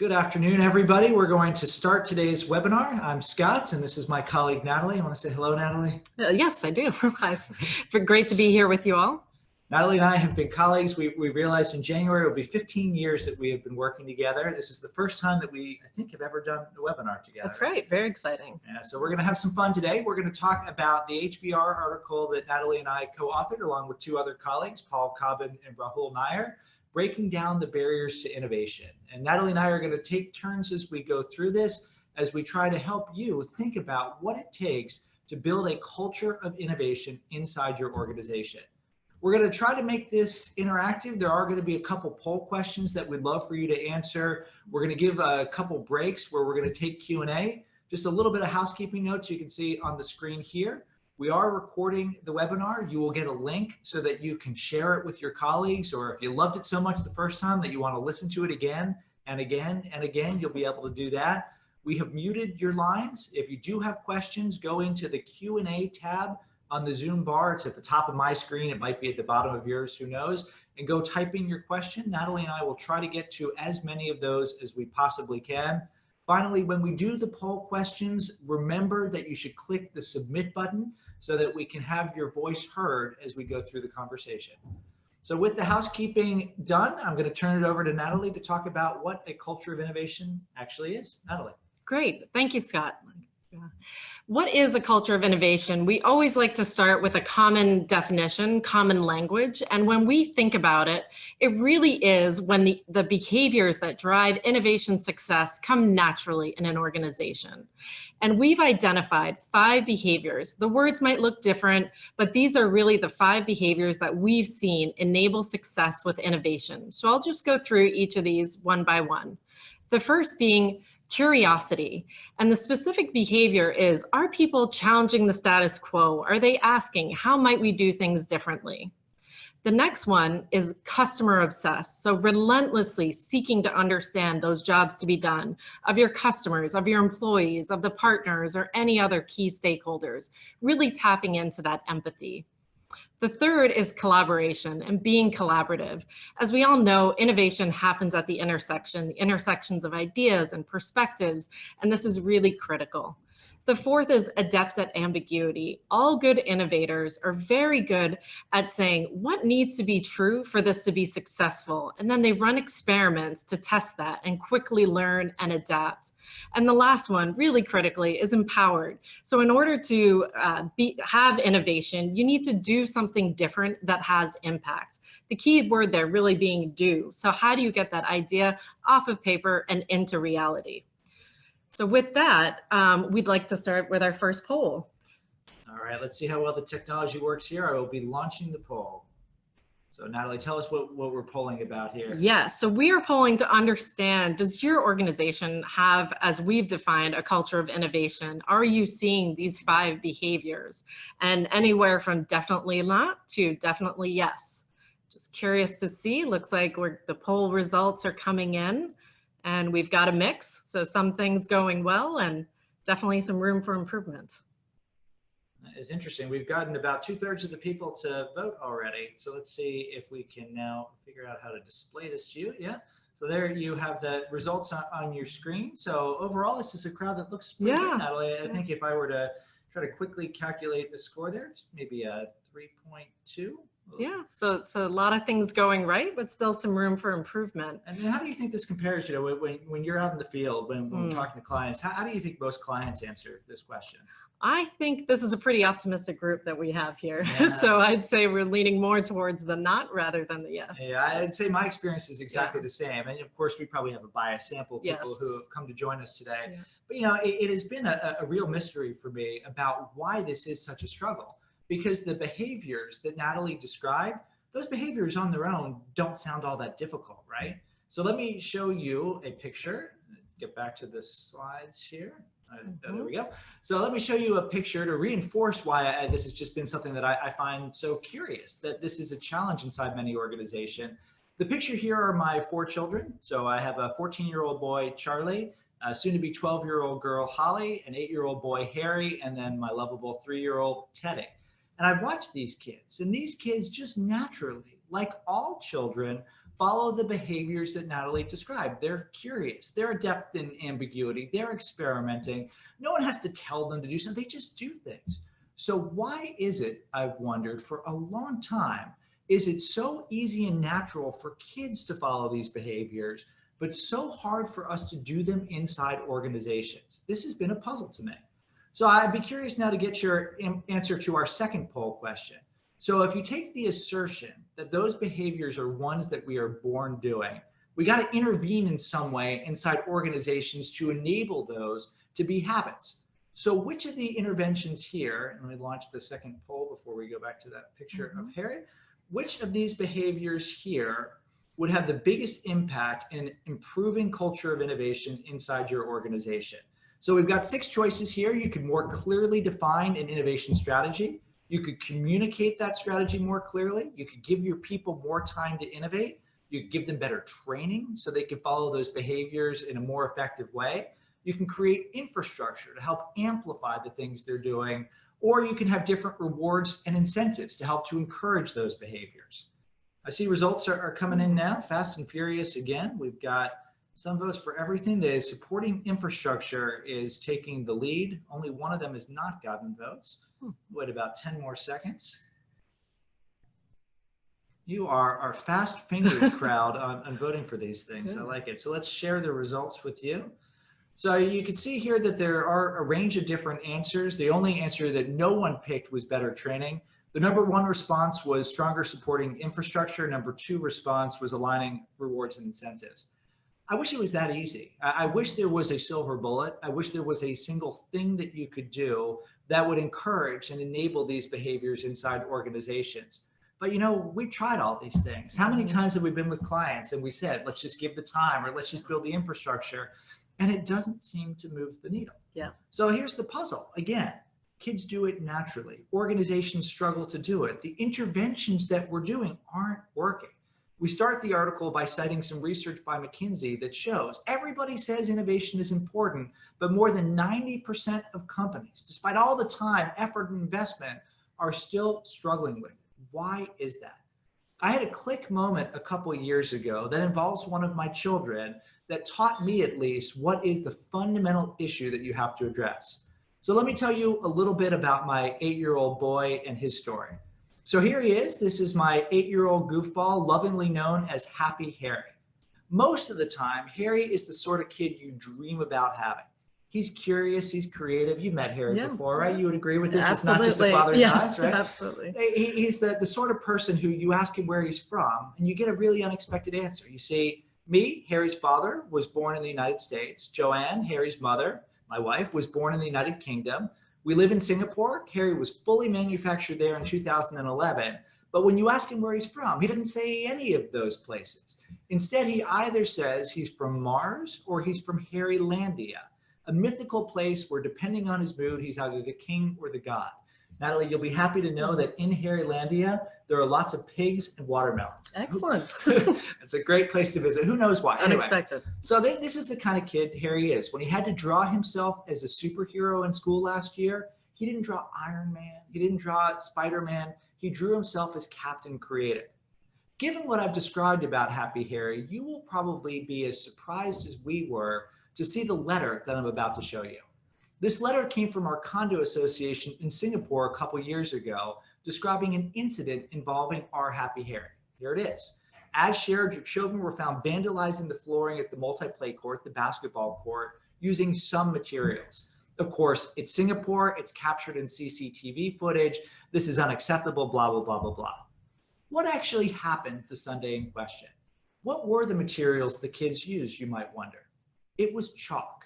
Good afternoon, everybody. We're going to start today's webinar. I'm Scott, and this is my colleague, Natalie. You want to say hello, Natalie? Yes, I do. It's great to be here with you all. Natalie and I have been colleagues. We realized in January it will be 15 years that we have been working together. This is the first time that we, I think, have ever done a webinar together. That's right. Very exciting. Yeah, so we're going to have some fun today. We're going to talk about the HBR article that Natalie and I co-authored along with two other colleagues, Paul Cobbin and Rahul Nair, breaking down the barriers to innovation. And Natalie and I are going to take turns as we go through this, as we try to help you think about what it takes to build a culture of innovation inside your organization. We're going to try to make this interactive. There are going to be a couple poll questions that we'd love for you to answer. We're going to give a couple breaks where we're going to take Q&A. Just a little bit of housekeeping notes you can see on the screen here. We are recording the webinar. You will get a link so that you can share it with your colleagues, or if you loved it so much the first time that you want to listen to it again and again and again, you'll be able to do that. We have muted your lines. If you do have questions, go into the Q&A tab on the Zoom bar. It's at the top of my screen. It might be at the bottom of yours, who knows, and go type in your question. Natalie and I will try to get to as many of those as we possibly can. Finally, when we do the poll questions, remember that you should click the submit button so that we can have your voice heard as we go through the conversation. So with the housekeeping done, I'm going to turn it over to Natalie to talk about what a culture of innovation actually is. Natalie. Great. Thank you, Scott. What is a culture of innovation? We always like to start with a common definition, common language. And when we think about it, it really is when the behaviors that drive innovation success come naturally in an organization. And we've identified 5 behaviors. The words might look different, but these are really the 5 behaviors that we've seen enable success with innovation. So I'll just go through each of these one by one. The first being curiosity. And the specific behavior is, are people challenging the status quo? Are they asking, how might we do things differently? The next one is customer obsessed. So relentlessly seeking to understand those jobs to be done of your customers, of your employees, of the partners, or any other key stakeholders, really tapping into that empathy. The third is collaboration and being collaborative. As we all know, innovation happens at the intersections of ideas and perspectives, and this is really critical. The fourth is adept at ambiguity. All good innovators are very good at saying what needs to be true for this to be successful, and then they run experiments to test that and quickly learn and adapt. And the last one, really critically, is empowered. So in order to have innovation, you need to do something different that has impact. The key word there really being do. So how do you get that idea off of paper and into reality? So with that, we'd like to start with our first poll. All right, let's see how well the technology works here. I will be launching the poll. So Natalie, tell us what we're polling about here. Yes, so we are polling to understand, does your organization have, as we've defined, a culture of innovation? Are you seeing these 5 behaviors? And anywhere from definitely not to definitely yes. Just curious to see, looks like the poll results are coming in and we've got a mix. So some things going well and definitely some room for improvement. It's interesting. We've gotten about 2/3 of the people to vote already. So let's see if we can now figure out how to display this to you. Yeah. So there you have the results on your screen. So overall, this is a crowd that looks pretty good, Natalie. I think if I were to try to quickly calculate the score there, it's maybe a 3.2. Yeah, so a lot of things going right, but still some room for improvement. And how do you think this compares, when you're out in the field, when we're talking to clients, how do you think most clients answer this question? I think this is a pretty optimistic group that we have here. Yeah. So I'd say we're leaning more towards the not rather than the yes. Yeah, I'd say my experience is exactly the same. And of course, we probably have a biased sample of people who have come to join us today. Yeah. But it has been a real mystery for me about why this is such a struggle. Because the behaviors that Natalie described, those behaviors on their own don't sound all that difficult, right? So let me show you a picture. Get back to the slides here. There we go. So let me show you a picture to reinforce why this has just been something that I find so curious, that this is a challenge inside many organizations. The picture here are my 4 children. So I have a 14-year-old boy, Charlie, a soon-to-be 12-year-old girl, Holly, an 8-year-old boy, Harry, and then my lovable 3-year-old, Teddy. And I've watched these kids, and these kids just naturally, like all children, follow the behaviors that Natalie described. They're curious, they're adept in ambiguity, they're experimenting. No one has to tell them to do something, they just do things. So why is it, I've wondered for a long time, is it so easy and natural for kids to follow these behaviors, but so hard for us to do them inside organizations? This has been a puzzle to me. So I'd be curious now to get your answer to our second poll question. So if you take the assertion that those behaviors are ones that we are born doing, we got to intervene in some way inside organizations to enable those to be habits. So which of the interventions here, and let me launch the second poll before we go back to that picture of Harry, which of these behaviors here would have the biggest impact in improving culture of innovation inside your organization? So we've got 6 choices here. You could more clearly define an innovation strategy. You could communicate that strategy more clearly. You could give your people more time to innovate. You could give them better training so they can follow those behaviors in a more effective way. You can create infrastructure to help amplify the things they're doing, or you can have different rewards and incentives to help to encourage those behaviors. I see results are coming in now, fast and furious again. We've got some votes for everything. The supporting infrastructure is taking the lead. Only one of them has not gotten votes. Wait about 10 more seconds. You are our fast-fingered crowd on voting for these things. I like it. So let's share the results with you. So you can see here that there are a range of different answers. The only answer that no one picked was better training. The number 1 response was stronger supporting infrastructure. Number 2 response was aligning rewards and incentives. I wish it was that easy. I wish there was a silver bullet. I wish there was a single thing that you could do that would encourage and enable these behaviors inside organizations. But you know, we've tried all these things. How many times have we been with clients and we said, let's just give the time, or let's just build the infrastructure, and it doesn't seem to move the needle. Yeah. So here's the puzzle. Again, kids do it naturally. Organizations struggle to do it. The interventions that we're doing aren't working. We start the article by citing some research by McKinsey that shows everybody says innovation is important, but more than 90% of companies, despite all the time, effort, and investment, are still struggling with it. Why is that? I had a click moment a couple of years ago that involves one of my children that taught me at least what is the fundamental issue that you have to address. So let me tell you a little bit about my 8-year-old boy and his story. So here he is. This is my 8-year-old goofball, lovingly known as Happy Harry. Most of the time, Harry is the sort of kid you dream about having. He's curious, he's creative. You met Harry before, right? You would agree with this? Absolutely. It's not just a father's eyes, right? Absolutely. He's the sort of person who you ask him where he's from and you get a really unexpected answer. You see, me, Harry's father, was born in the United States. Joanne, Harry's mother, my wife, was born in the United Kingdom. We live in Singapore. Harry was fully manufactured there in 2011. But when you ask him where he's from, he doesn't say any of those places. Instead, he either says he's from Mars or he's from Harrylandia, a mythical place where, depending on his mood, he's either the king or the god. Natalie, you'll be happy to know that in Harrylandia, there are lots of pigs and watermelons. Excellent. It's a great place to visit. Who knows why? Anyway, Unexpected. so this is the kind of kid Harry is. When he had to draw himself as a superhero in school last year, he didn't draw Iron Man. He didn't draw Spider-Man. He drew himself as Captain Creative. Given what I've described about Happy Harry, you will probably be as surprised as we were to see the letter that I'm about to show you. This letter came from our condo association in Singapore a couple years ago, describing an incident involving our Happy Harry. Here it is. As shared, your children were found vandalizing the flooring at the multi-play court, the basketball court, using some materials. Of course, it's Singapore, it's captured in CCTV footage. This is unacceptable, blah, blah, blah, blah, blah. What actually happened the Sunday in question? What were the materials the kids used, you might wonder? It was chalk.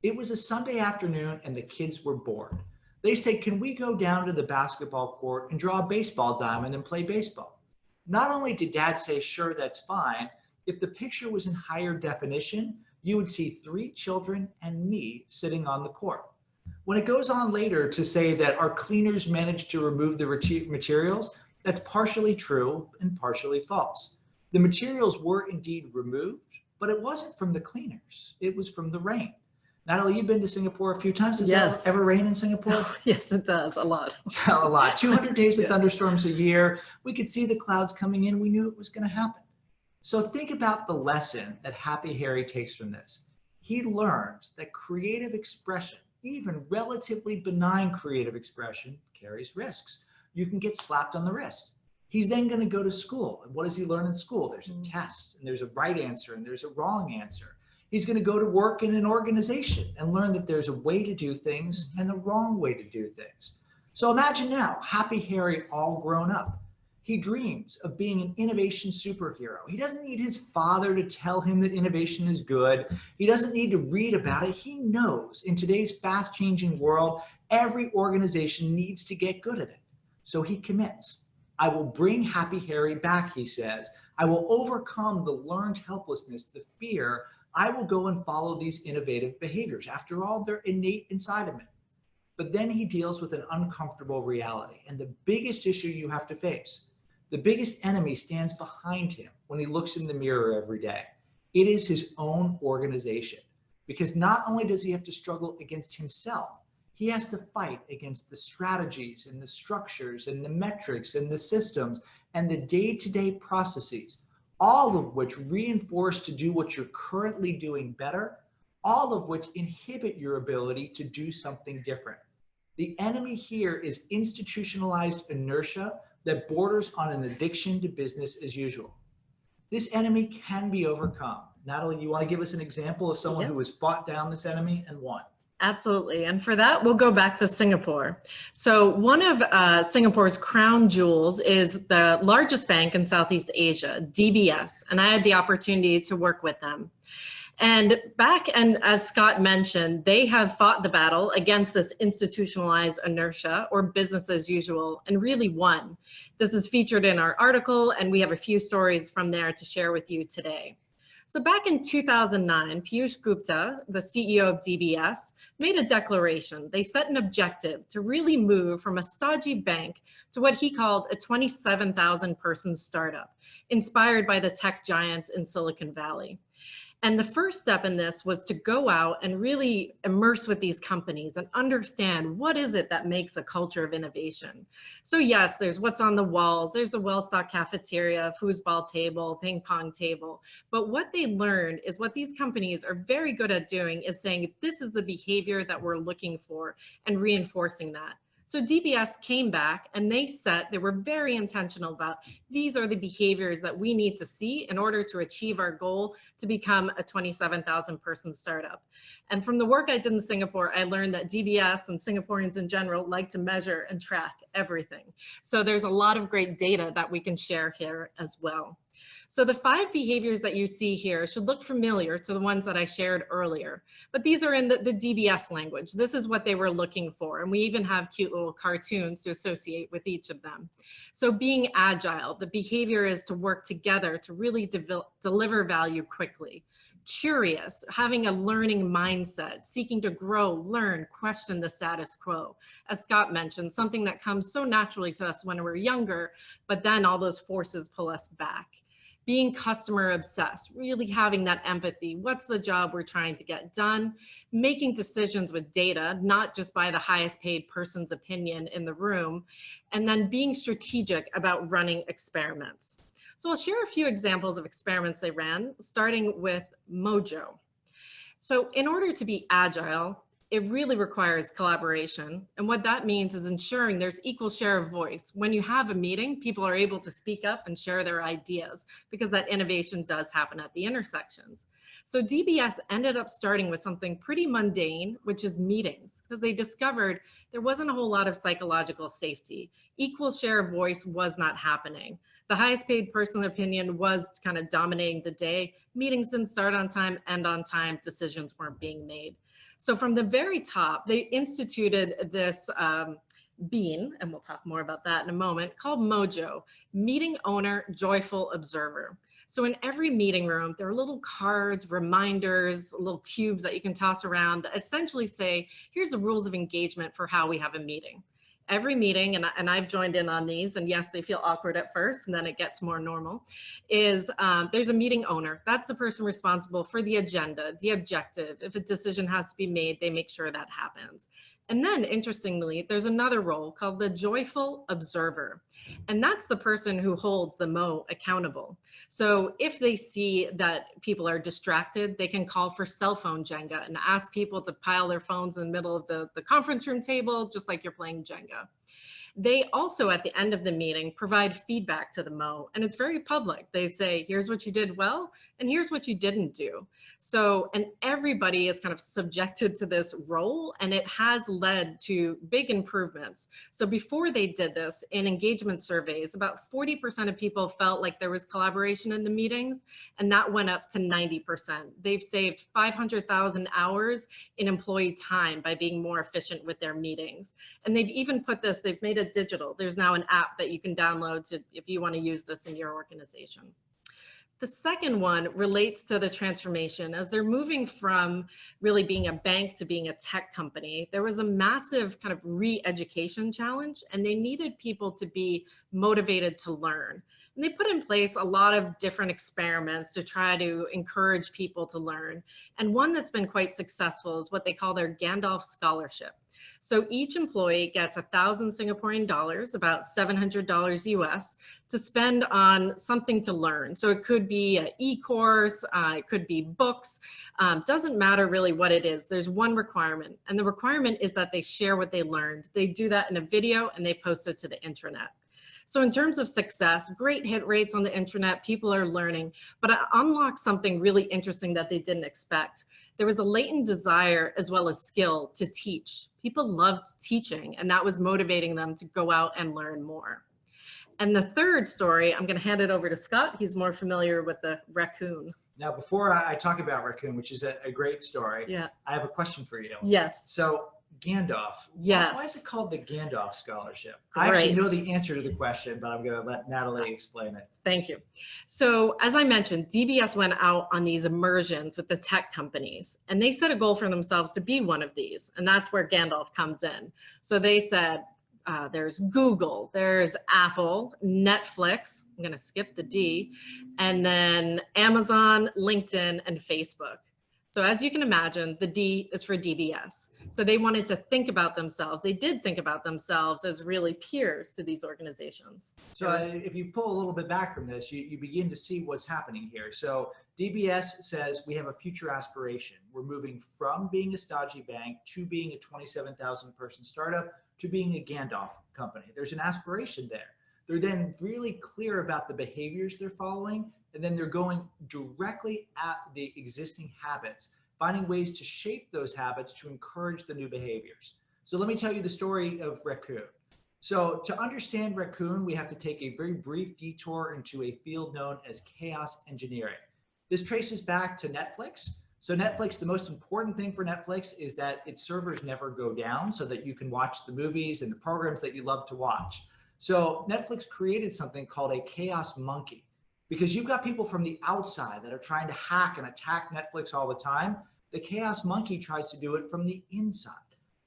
It was a Sunday afternoon and the kids were bored. They said, can we go down to the basketball court and draw a baseball diamond and play baseball? Not only did Dad say, sure, that's fine, if the picture was in higher definition, you would see 3 children and me sitting on the court. When it goes on later to say that our cleaners managed to remove the materials, that's partially true and partially false. The materials were indeed removed, but it wasn't from the cleaners. It was from the rain. Natalie, you've been to Singapore a few times. Does it ever rain in Singapore? Yes, it does. A lot. A lot. 200 days of thunderstorms a year. We could see the clouds coming in. We knew it was going to happen. So think about the lesson that Happy Harry takes from this. He learns that creative expression, even relatively benign creative expression, carries risks. You can get slapped on the wrist. He's then going to go to school. And what does he learn in school? There's a test, and there's a right answer, and there's a wrong answer. He's going to go to work in an organization and learn that there's a way to do things and the wrong way to do things. So imagine now, Happy Harry all grown up. He dreams of being an innovation superhero. He doesn't need his father to tell him that innovation is good. He doesn't need to read about it. He knows in today's fast-changing world, every organization needs to get good at it. So he commits. I will bring Happy Harry back, he says. I will overcome the learned helplessness, the fear. I will go and follow these innovative behaviors. After all, they're innate inside of him. But then he deals with an uncomfortable reality. And the biggest issue you have to face, the biggest enemy stands behind him when he looks in the mirror every day. It is his own organization. Because not only does he have to struggle against himself, he has to fight against the strategies and the structures and the metrics and the systems and the day-to-day processes, all of which reinforce to do what you're currently doing better, all of which inhibit your ability to do something different. The enemy here is institutionalized inertia that borders on an addiction to business as usual. This enemy can be overcome. Natalie, you want to give us an example of someone who has fought down this enemy and won? Absolutely. And for that, we'll go back to Singapore. So one of Singapore's crown jewels is the largest bank in Southeast Asia, DBS. And I had the opportunity to work with them. And as Scott mentioned, they have fought the battle against this institutionalized inertia or business as usual and really won. This is featured in our article, and we have a few stories from there to share with you today. So back in 2009, Piyush Gupta, the CEO of DBS, made a declaration. They set an objective to really move from a stodgy bank to what he called a 27,000 person startup, inspired by the tech giants in Silicon Valley. And the first step in this was to go out and really immerse with these companies and understand what is it that makes a culture of innovation. So yes, there's what's on the walls, there's a well-stocked cafeteria, foosball table, ping pong table. But what they learned is what these companies are very good at doing is saying, this is the behavior that we're looking for and reinforcing that. So DBS came back and they were very intentional about these are the behaviors that we need to see in order to achieve our goal to become a 27,000 person startup. And from the work I did in Singapore, I learned that DBS and Singaporeans in general like to measure and track everything. So there's a lot of great data that we can share here as well. So the 5 behaviors that you see here should look familiar to the ones that I shared earlier, but these are in the DBS language. This is what they were looking for. And we even have cute little cartoons to associate with each of them. So being agile, the behavior is to work together to really deliver value quickly. Curious, having a learning mindset, seeking to grow, learn, question the status quo. As Scott mentioned, something that comes so naturally to us when we're younger, but then all those forces pull us back. Being customer obsessed, really having that empathy. What's the job we're trying to get done? Making decisions with data, not just by the highest paid person's opinion in the room. And then being strategic about running experiments. So I'll share a few examples of experiments they ran, starting with Mojo. So in order to be agile, it really requires collaboration. And what that means is ensuring there's equal share of voice. When you have a meeting, people are able to speak up and share their ideas because that innovation does happen at the intersections. So DBS ended up starting with something pretty mundane, which is meetings, because they discovered there wasn't a whole lot of psychological safety. Equal share of voice was not happening. The highest paid person's opinion was kind of dominating the day. Meetings didn't start on time, end on time, decisions weren't being made. So from the very top, they instituted this bean, and we'll talk more about that in a moment, called Mojo, Meeting Owner Joyful Observer. So in every meeting room, there are little cards, reminders, little cubes that you can toss around that essentially say, here's the rules of engagement for how we have a meeting. Every meeting, and I've joined in on these, and yes, they feel awkward at first, and then it gets more normal, is there's a meeting owner. That's the person responsible for the agenda, the objective. If a decision has to be made, they make sure that happens. And then interestingly, there's another role called the joyful observer. And that's the person who holds the Mo accountable. So if they see that people are distracted, they can call for cell phone Jenga and ask people to pile their phones in the middle of the conference room table, just like you're playing Jenga. They also, at the end of the meeting, provide feedback to the Mo, and it's very public. They say, here's what you did well, and here's what you didn't do. So, and everybody is kind of subjected to this role, and it has led to big improvements. So before they did this, in engagement surveys, about 40% of people felt like there was collaboration in the meetings, and that went up to 90%. They've saved 500,000 hours in employee time by being more efficient with their meetings. And they've even put this, they've made it digital. There's now an app that you can download if you want to use this in your organization. The second one relates to the transformation. As they're moving from really being a bank to being a tech company, there was a massive kind of re-education challenge, and they needed people to be motivated to learn. And they put in place a lot of different experiments to try to encourage people to learn. And one that's been quite successful is what they call their Gandalf Scholarship. So each employee gets 1,000 Singaporean dollars, about $700 US, to spend on something to learn. So it could be an e-course, it could be books, doesn't matter really what it is. There's one requirement, and the requirement is that they share what they learned. They do that in a video and they post it to the intranet. So in terms of success, great hit rates on the intranet, people are learning, but it unlocked something really interesting that they didn't expect. There was a latent desire as well as skill to teach. People loved teaching, and that was motivating them to go out and learn more. And the third story, I'm going to hand it over to Scott. He's more familiar with the raccoon. Now, before I talk about raccoon, which is a great story, yeah, I have a question for you. Yes. So Gandalf. Yes. Why is it called the Gandalf Scholarship? Great. I actually know the answer to the question, but I'm going to let Natalie explain it. Thank you. So as I mentioned, DBS went out on these immersions with the tech companies, and they set a goal for themselves to be one of these. And that's where Gandalf comes in. So they said, there's Google, there's Apple, Netflix, I'm going to skip the D, and then Amazon, LinkedIn, and Facebook. So as you can imagine, the D is for DBS. So they wanted to think about themselves. They did think about themselves as really peers to these organizations. So if you pull a little bit back from this, you begin to see what's happening here. So DBS says we have a future aspiration. We're moving from being a stodgy bank to being a 27,000 person startup to being a Gandalf company. There's an aspiration there. They're then really clear about the behaviors they're following, and then they're going directly at the existing habits, finding ways to shape those habits to encourage the new behaviors. So let me tell you the story of Raccoon. So to understand Raccoon, we have to take a very brief detour into a field known as chaos engineering. This traces back to Netflix. So Netflix, the most important thing for Netflix is that its servers never go down so that you can watch the movies and the programs that you love to watch. So Netflix created something called a chaos monkey, because you've got people from the outside that are trying to hack and attack Netflix all the time. The chaos monkey tries to do it from the inside,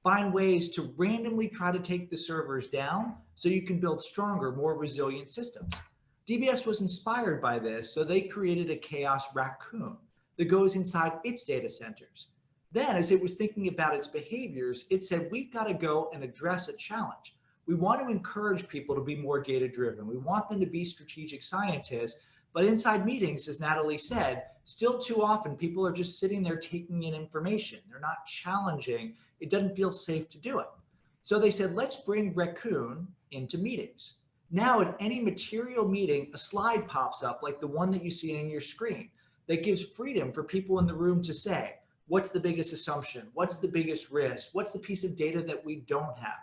find ways to randomly try to take the servers down so you can build stronger, more resilient systems. DBS was inspired by this, so they created a chaos raccoon that goes inside its data centers. Then, as it was thinking about its behaviors, it said, we've got to go and address a challenge. We want to encourage people to be more data-driven. We want them to be strategic scientists. But inside meetings, as Natalie said, still too often people are just sitting there taking in information. They're not challenging. It doesn't feel safe to do it. So they said, let's bring Raccoon into meetings. Now at any material meeting, a slide pops up like the one that you see on your screen that gives freedom for people in the room to say, what's the biggest assumption? What's the biggest risk? What's the piece of data that we don't have?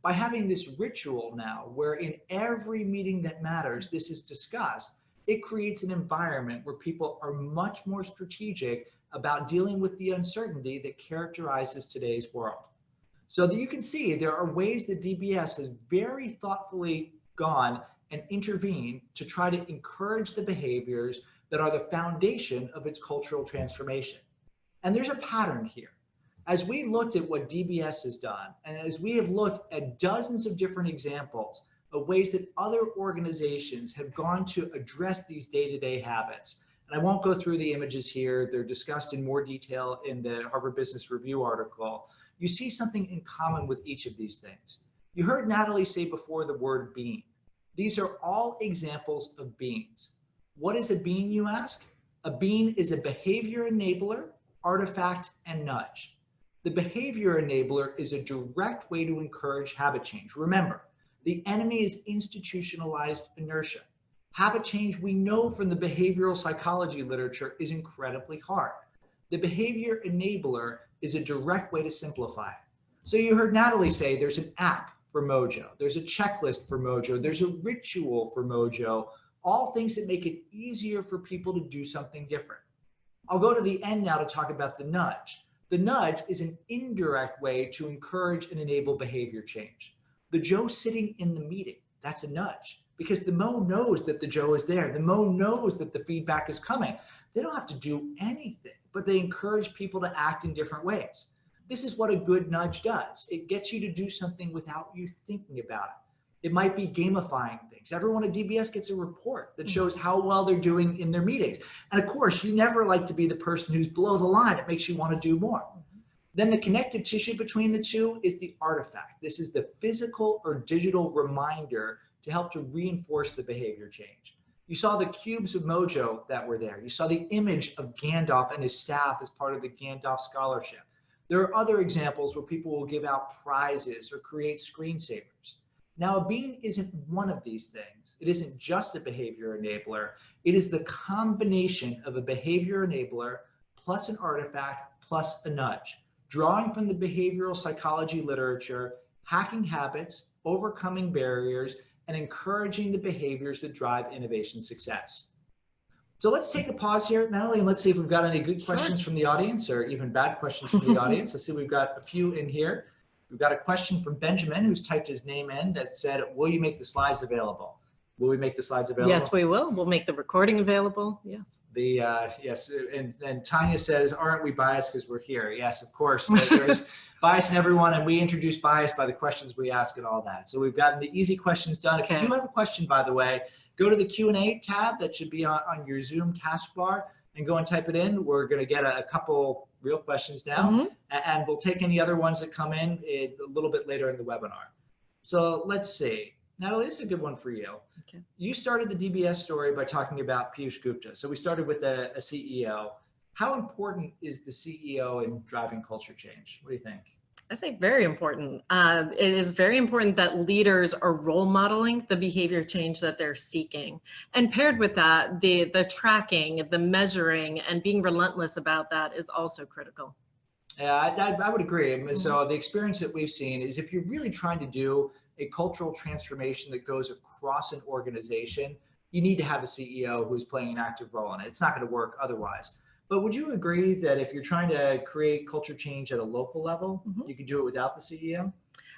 By having this ritual now, where in every meeting that matters, this is discussed, it creates an environment where people are much more strategic about dealing with the uncertainty that characterizes today's world. So that you can see there are ways that DBS has very thoughtfully gone and intervened to try to encourage the behaviors that are the foundation of its cultural transformation. And there's a pattern here. As we looked at what DBS has done, and as we have looked at dozens of different examples of ways that other organizations have gone to address these day-to-day habits, and I won't go through the images here, they're discussed in more detail in the Harvard Business Review article, you see something in common with each of these things. You heard Natalie say before the word bean. These are all examples of beans. What is a bean, you ask? A bean is a behavior enabler, artifact, and nudge. The behavior enabler is a direct way to encourage habit change. Remember, the enemy is institutionalized inertia. Habit change, we know from the behavioral psychology literature, is incredibly hard. The behavior enabler is a direct way to simplify it. So you heard Natalie say there's an app for Mojo, there's a checklist for Mojo, there's a ritual for Mojo, all things that make it easier for people to do something different. I'll go to the end now to talk about the nudge. The nudge is an indirect way to encourage and enable behavior change. The Joe sitting in the meeting, that's a nudge, because the Mo knows that the Joe is there. The Mo knows that the feedback is coming. They don't have to do anything, but they encourage people to act in different ways. This is what a good nudge does. It gets you to do something without you thinking about it. It might be gamifying things. Everyone at DBS gets a report that shows how well they're doing in their meetings. And of course, you never like to be the person who's below the line. It makes you want to do more. Then the connective tissue between the two is the artifact. This is the physical or digital reminder to help to reinforce the behavior change. You saw the cubes of Mojo that were there. You saw the image of Gandalf and his staff as part of the Gandalf Scholarship. There are other examples where people will give out prizes or create screensavers. Now, a bean isn't one of these things. It isn't just a behavior enabler. It is the combination of a behavior enabler plus an artifact plus a nudge, drawing from the behavioral psychology literature, hacking habits, overcoming barriers, and encouraging the behaviors that drive innovation success. So let's take a pause here, Natalie, and let's see if we've got any good questions from the audience or even bad questions from the audience. Let's see, we've got a few in here. We've got a question from Benjamin, who's typed his name in, that said, will you make the slides available? Will we make the slides available? Yes, we will. We'll make the recording available. Yes. Yes, and Tanya says, aren't we biased because we're here? Yes, of course. There's bias in everyone, and we introduce bias by the questions we ask and all that. So we've gotten the easy questions done. If you do have a question, by the way, go to the Q&A tab that should be on your Zoom taskbar and go and type it in. We're going to get a couple real questions now, and we'll take any other ones that come in a little bit later in the webinar. So let's see. Natalie, this is a good one for you. Okay. You started the DBS story by talking about Piyush Gupta. So we started with a CEO. How important is the CEO in driving culture change? What do you think? I say very important. It is very important that leaders are role modeling the behavior change that they're seeking. And paired with that, the tracking, the measuring, and being relentless about that is also critical. Yeah, I would agree. So the experience that we've seen is if you're really trying to do a cultural transformation that goes across an organization, you need to have a CEO who's playing an active role in it. It's not going to work otherwise. But would you agree that if you're trying to create culture change at a local level, you can do it without the CEO?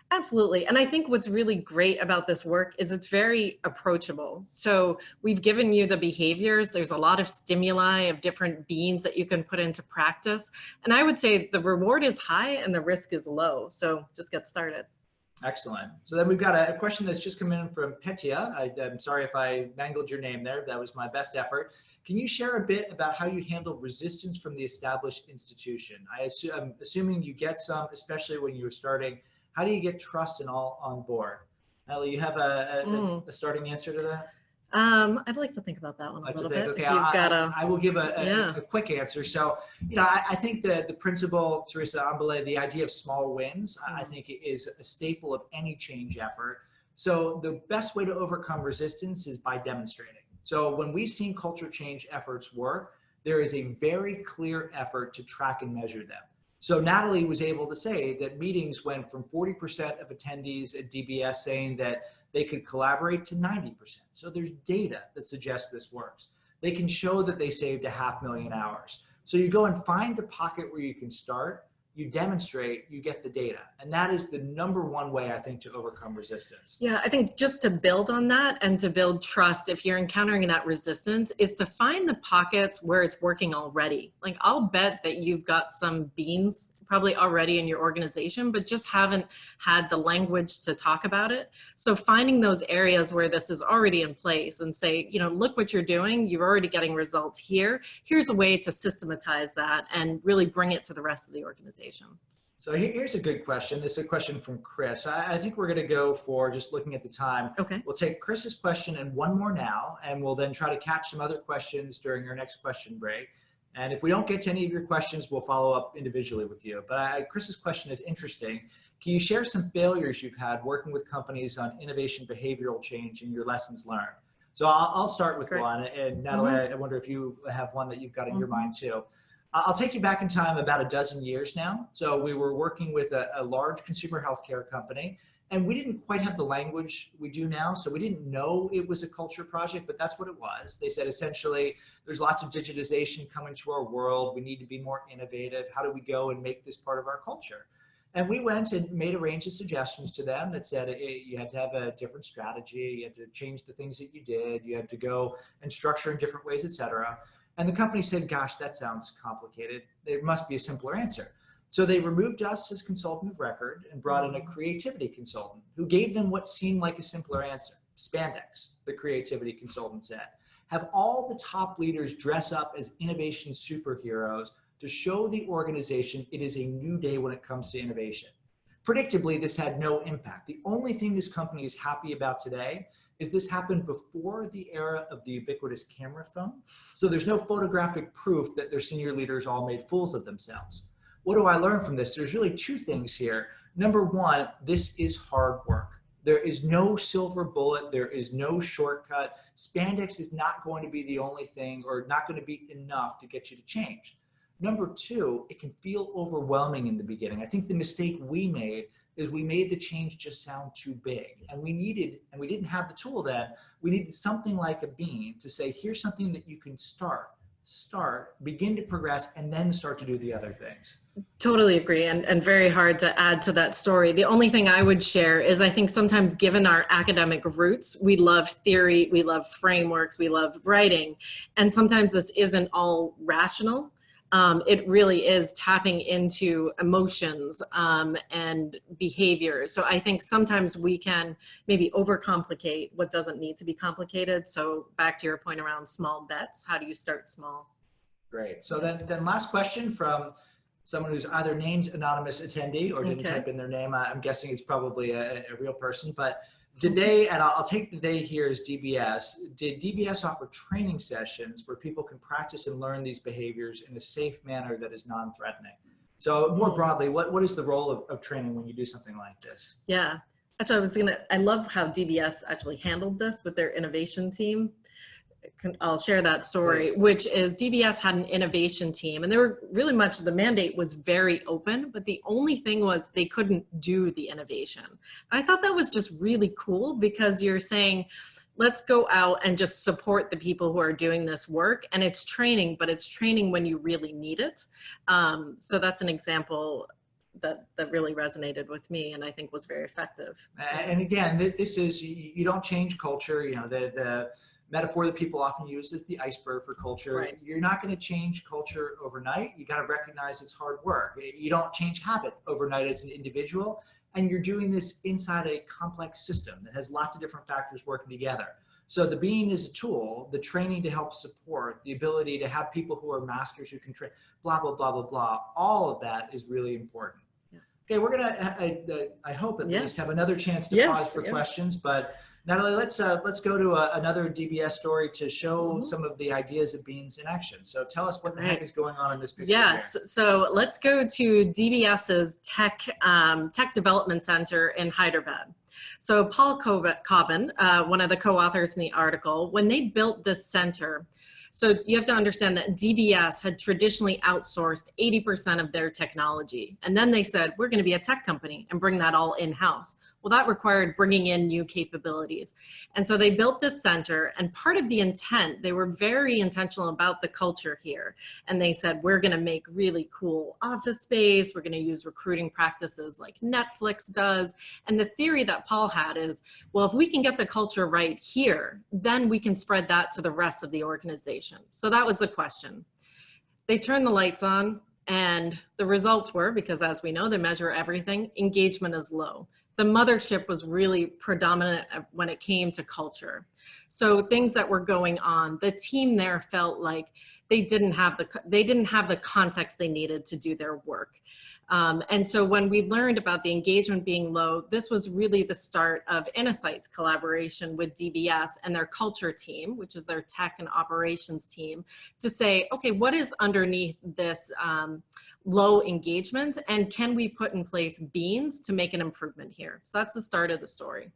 Absolutely. And I think what's really great about this work is it's very approachable. So we've given you the behaviors. There's a lot of stimuli of different beans that you can put into practice. And I would say the reward is high and the risk is low. So just get started. Excellent. So then we've got a question that's just come in from Petya. I'm sorry if I mangled your name there. That was my best effort. Can you share a bit about how you handle resistance from the established institution? I'm assuming you get some, especially when you were starting. How do you get trust and all on board? Natalie, you have a starting answer to that? I'd like to think about that one a little bit. Okay, I will give a quick answer. So, I think the principle, Teresa Ambele, the idea of small wins, I think it is a staple of any change effort. So the best way to overcome resistance is by demonstrating. So when we've seen culture change efforts work, there is a very clear effort to track and measure them. So Natalie was able to say that meetings went from 40% of attendees at DBS saying that they could collaborate to 90%. So there's data that suggests this works. They can show that they saved 500,000 hours. So you go and find the pocket where you can start, you demonstrate, you get the data. And that is the #1 way, I think, to overcome resistance. Yeah, I think just to build on that and to build trust, if you're encountering that resistance, is to find the pockets where it's working already. Like, I'll bet that you've got some beans probably already in your organization, but just haven't had the language to talk about it. So finding those areas where this is already in place and say, look what you're doing, you're already getting results here. Here's a way to systematize that and really bring it to the rest of the organization. So here's a good question. This is a question from Chris. I think we're going to go for, just looking at the time, Okay. we'll take Chris's question and one more now, and we'll then try to catch some other questions during our next question break. And if we don't get to any of your questions, we'll follow up individually with you. But Chris's question is interesting. Can you share some failures you've had working with companies on innovation behavioral change and your lessons learned? So I'll start with Great. one. And Natalie, I wonder if you have one that you've got in your mind too. I'll take you back in time about a dozen years now. So we were working with a large consumer healthcare company, and we didn't quite have the language we do now. So we didn't know it was a culture project, but that's what it was. They said, essentially, there's lots of digitization coming to our world. We need to be more innovative. How do we go and make this part of our culture? And we went and made a range of suggestions to them that said you had to have a different strategy. You had to change the things that you did. You had to go and structure in different ways, et cetera. And the company said, gosh, that sounds complicated. There must be a simpler answer. So they removed us as consultant of record and brought in a creativity consultant who gave them what seemed like a simpler answer. Spandex, the creativity consultant said. Have all the top leaders dress up as innovation superheroes to show the organization it is a new day when it comes to innovation. Predictably, this had no impact. The only thing this company is happy about today is this happened before the era of the ubiquitous camera phone. So there's no photographic proof that their senior leaders all made fools of themselves. What do I learn from this? There's really two things here. Number one, this is hard work. There is no silver bullet. There is no shortcut. Spandex is not going to be the only thing, or not going to be enough to get you to change. Number two, it can feel overwhelming in the beginning. I think the mistake we made is we made the change just sound too big. And we didn't have the tool then, we needed something like a beam to say, here's something that you can start, begin to progress, and then start to do the other things. Totally agree, and very hard to add to that story. The only thing I would share is I think sometimes, given our academic roots, we love theory, we love frameworks, we love writing, and sometimes this isn't all rational. It really is tapping into emotions and behavior. So I think sometimes we can maybe overcomplicate what doesn't need to be complicated. So back to your point around small bets, how do you start small? Great. So then last question from someone who's either named anonymous attendee or didn't type in their name. I'm guessing it's probably a real person, but did they, and I'll take the they here as DBS, did DBS offer training sessions where people can practice and learn these behaviors in a safe manner that is non-threatening? So more broadly, what is the role of training when you do something like this? Yeah, actually I love how DBS actually handled this with their innovation team. I'll share that story, Please. Which is DBS had an innovation team, and they were really much, the mandate was very open, but the only thing was they couldn't do the innovation. I thought that was just really cool, because you're saying, let's go out and just support the people who are doing this work. And it's training, but it's training when you really need it. So that's an example that really resonated with me, and I think was very effective. And again, this is, you don't change culture. You know, the metaphor that people often use is the iceberg for culture. Right. You're not going to change culture overnight. You got to recognize it's hard work. You don't change habit overnight as an individual, and you're doing this inside a complex system that has lots of different factors working together. So the being is a tool, the training to help support, the ability to have people who are masters who can train, blah, blah, blah, blah, blah. All of that is really important. Yeah. Okay, we're going to, I hope at least, have another chance to pause for questions, but Natalie, let's go to another DBS story to show some of the ideas of beans in action. So tell us what the heck is going on in this picture. Yes, so let's go to DBS's Tech Development Center in Hyderabad. So Paul Cobbin, one of the co-authors in the article, when they built this center, so you have to understand that DBS had traditionally outsourced 80% of their technology. And then they said, we're going to be a tech company and bring that all in-house. Well, that required bringing in new capabilities. And so they built this center, and part of the intent, they were very intentional about the culture here. And they said, we're going to make really cool office space. We're going to use recruiting practices like Netflix does. And the theory that Paul had is, well, if we can get the culture right here, then we can spread that to the rest of the organization. So that was the question. They turned the lights on, and the results were, because as we know, they measure everything, engagement is low. The mothership was really predominant when it came to culture. So things that were going on, the team there felt like they didn't have the context they needed to do their work. And so when we learned about the engagement being low, this was really the start of Innocight's collaboration with DBS and their culture team, which is their tech and operations team, to say, okay, what is underneath this low engagement, and can we put in place beans to make an improvement here? So that's the start of the story.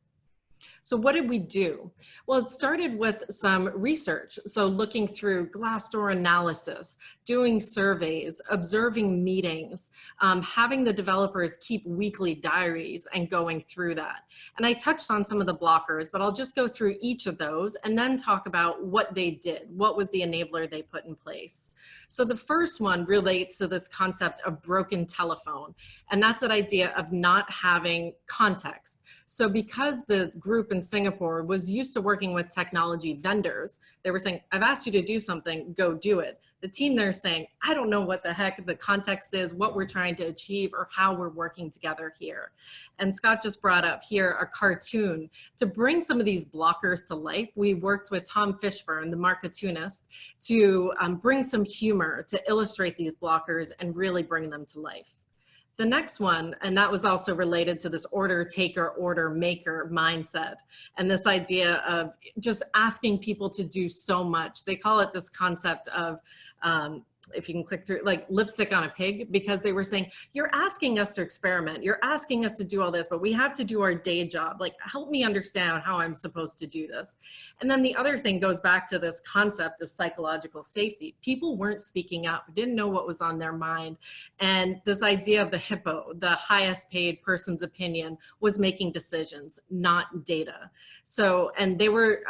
So what did we do? Well, it started with some research. So looking through Glassdoor analysis, doing surveys, observing meetings, having the developers keep weekly diaries and going through that. And I touched on some of the blockers, but I'll just go through each of those and then talk about what they did. What was the enabler they put in place? So the first one relates to this concept of broken telephone. And that's that idea of not having context. So because the group in Singapore was used to working with technology vendors, they were saying, I've asked you to do something, go do it. The team there saying, I don't know what the heck the context is, what we're trying to achieve, or how we're working together here. And Scott just brought up here a cartoon. To bring some of these blockers to life, we worked with Tom Fishburne, the Markatoonist, to bring some humor to illustrate these blockers and really bring them to life. The next one, and that was also related to this order taker, order maker mindset, and this idea of just asking people to do so much. They call it this concept of, if you can click through, like lipstick on a pig, because they were saying, you're asking us to experiment, you're asking us to do all this, but we have to do our day job. Like, help me understand how I'm supposed to do this. And then the other thing goes back to this concept of psychological safety. People weren't speaking up, didn't know what was on their mind. And this idea of the hippo, the highest paid person's opinion, was making decisions, not data. So, and they were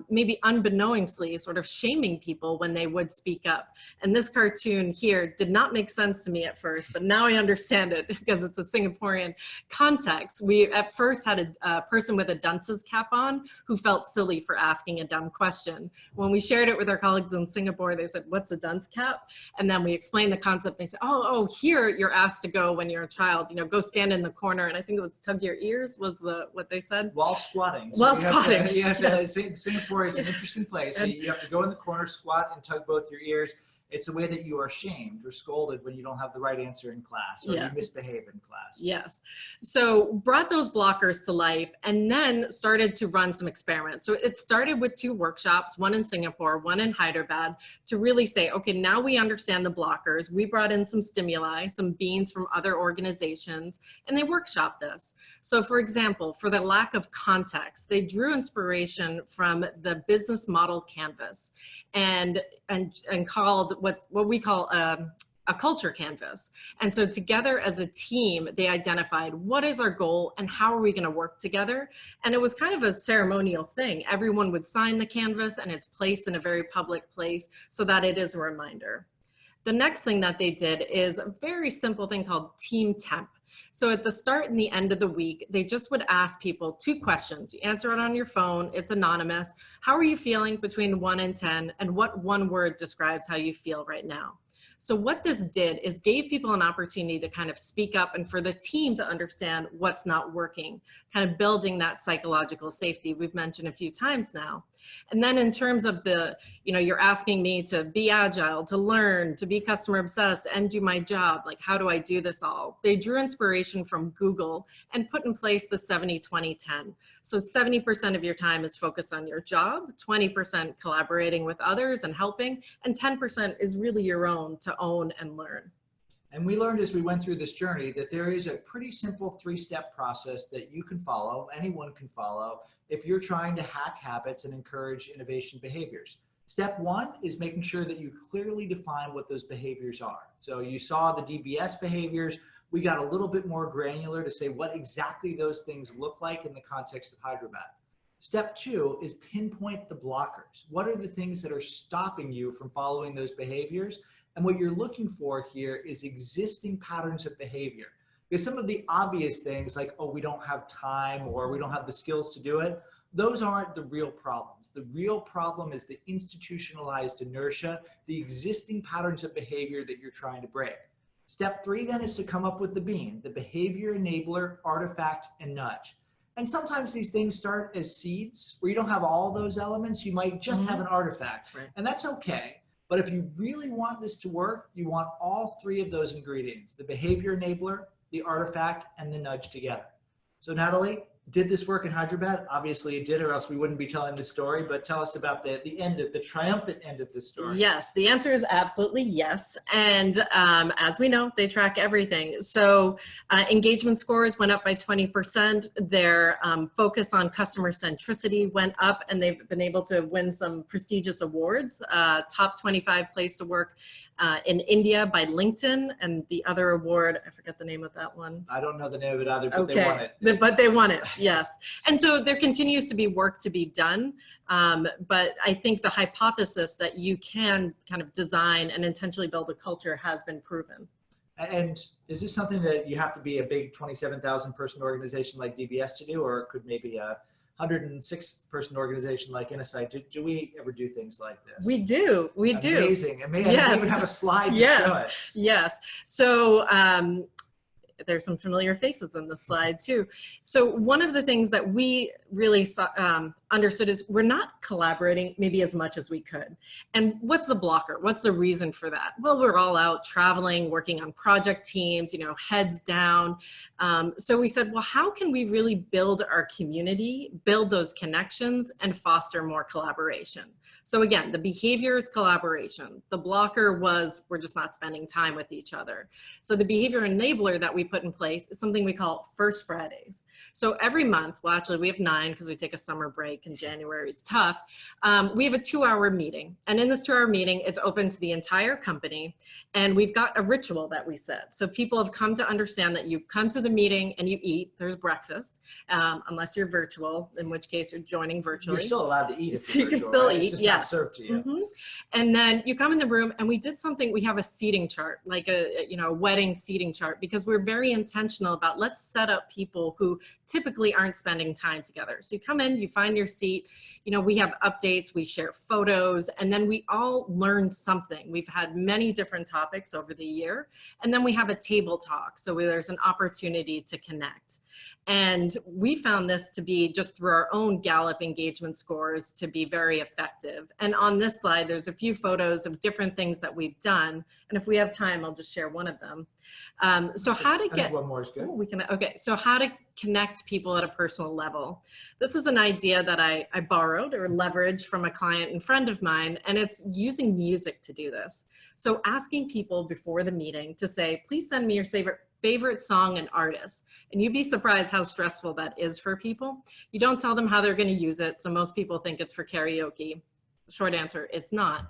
maybe unbeknownstly sort of shaming people when they would speak up. And this cartoon here did not make sense to me at first, but now I understand it because it's a Singaporean context. We at first had a person with a dunce's cap on who felt silly for asking a dumb question. When we shared it with our colleagues in Singapore, they said, what's a dunce cap? And then we explained the concept. They said, oh, here you're asked to go when you're a child, you know, go stand in the corner. And I think it was tug your ears was what they said. While squatting. So While squatting. Singapore is an interesting place. So you have to go in the corner, squat, and tug both your ears. It's a way that you are shamed or scolded when you don't have the right answer in class, or you misbehave in class. Yes. So brought those blockers to life and then started to run some experiments. So it started with 2 workshops, one in Singapore, one in Hyderabad, to really say, okay, now we understand the blockers. We brought in some stimuli, some beans from other organizations, and they workshopped this. So for example, for the lack of context, they drew inspiration from the business model canvas and called what we call a culture canvas. And so together as a team, they identified what is our goal and how are we going to work together. And it was kind of a ceremonial thing. Everyone would sign the canvas and it's placed in a very public place so that it is a reminder. The next thing that they did is a very simple thing called Team Temp. So at the start and the end of the week, they just would ask people 2 questions. You answer it on your phone, it's anonymous. How are you feeling between 1 and 10? And what one word describes how you feel right now? So what this did is gave people an opportunity to kind of speak up and for the team to understand what's not working, kind of building that psychological safety we've mentioned a few times now. And then in terms of the, you know, you're asking me to be agile, to learn, to be customer obsessed and do my job. Like, how do I do this all? They drew inspiration from Google and put in place the 70-20-10. So 70% of your time is focused on your job, 20% collaborating with others and helping, and 10% is really your own to own and learn. And we learned as we went through this journey that there is a pretty simple 3-step process that you can follow, anyone can follow, if you're trying to hack habits and encourage innovation behaviors. Step 1 is making sure that you clearly define what those behaviors are. So you saw the DBS behaviors. We got a little bit more granular to say what exactly those things look like in the context of Hyderabad. Step 2 is pinpoint the blockers. What are the things that are stopping you from following those behaviors? And what you're looking for here is existing patterns of behavior. Because some of the obvious things like, oh, we don't have time or we don't have the skills to do it, those aren't the real problems. The real problem is the institutionalized inertia, the existing patterns of behavior that you're trying to break. Step 3 then is to come up with the bean, the behavior enabler, artifact, and nudge. And sometimes these things start as seeds where you don't have all those elements. You might just have an artifact, and that's okay. But if you really want this to work, you want all three of those ingredients, the behavior enabler, the artifact, and the nudge together. So Natalie, did this work in Hyderabad? Obviously it did, or else we wouldn't be telling the story, but tell us about the end of the triumphant end of this story. Yes, the answer is absolutely yes. And as we know, they track everything. So engagement scores went up by 20%. Their focus on customer centricity went up, and they've been able to win some prestigious awards. Top 25 place to work in India by LinkedIn, and the other award, I forget the name of that one. I don't know the name of it either, but they won it. But they won it, yes. And so there continues to be work to be done. But I think the hypothesis that you can kind of design and intentionally build a culture has been proven. And is this something that you have to be a big 27,000 person organization like DBS to do, or could maybe a 106 person organization like Insight? Do we ever do things like this? We do. Amazing. Amazing. Yes. I even have a slide to show it. Yes. So there's some familiar faces in the slide too. So one of the things that we really understood is we're not collaborating maybe as much as we could. And what's the blocker? What's the reason for that? Well, we're all out traveling, working on project teams, heads down. So we said, well, how can we really build our community, build those connections, and foster more collaboration? So again, the behavior is collaboration. The blocker was we're just not spending time with each other. So the behavior enabler that we put in place is something we call First Fridays. So every month, well, actually we have 9 because we take a summer break and January is tough. We have a 2-hour meeting. And in this 2-hour meeting, it's open to the entire company. And we've got a ritual that we set. So people have come to understand that you come to the meeting and you eat, there's breakfast, unless you're virtual, in which case you're joining virtually. You're still allowed to eat. So you can still eat, yes. Not served to you. Mm-hmm. And then you come in the room and we did something, we have a seating chart, like a wedding seating chart, because we're very intentional about let's set up people who typically aren't spending time together. So you come in, you find your seat, we have updates, we share photos, and then we all learn something. We've had many different topics over the year, and then we have a table talk. So there's an opportunity to connect. And we found this to be, just through our own Gallup engagement scores, to be very effective. And on this slide, there's a few photos of different things that we've done. And if we have time, I'll just share one of them. So how to get, one more is good. So how to connect people at a personal level. This is an idea that I borrowed or leveraged from a client and friend of mine, and it's using music to do this. So asking people before the meeting to say, please send me your favorite song and artist. And you'd be surprised how stressful that is for people. You don't tell them how they're going to use it. So most people think it's for karaoke. Short answer, it's not.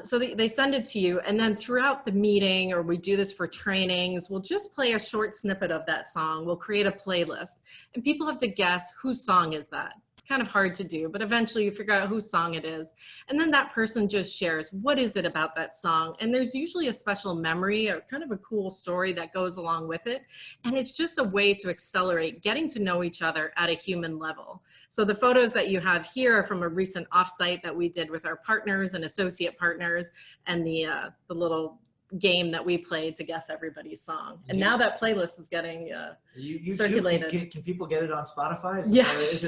So they send it to you, and then throughout the meeting, or we do this for trainings, we'll just play a short snippet of that song. We'll create a playlist, and people have to guess whose song is that. It's kind of hard to do, but eventually you figure out whose song it is. And then that person just shares, what is it about that song? And there's usually a special memory or kind of a cool story that goes along with it. And it's just a way to accelerate getting to know each other at a human level. So the photos that you have here are from a recent offsite that we did with our partners and associate partners, and the little game that we played to guess everybody's song. And now that playlist is getting circulated. Can people get it on Spotify? Is it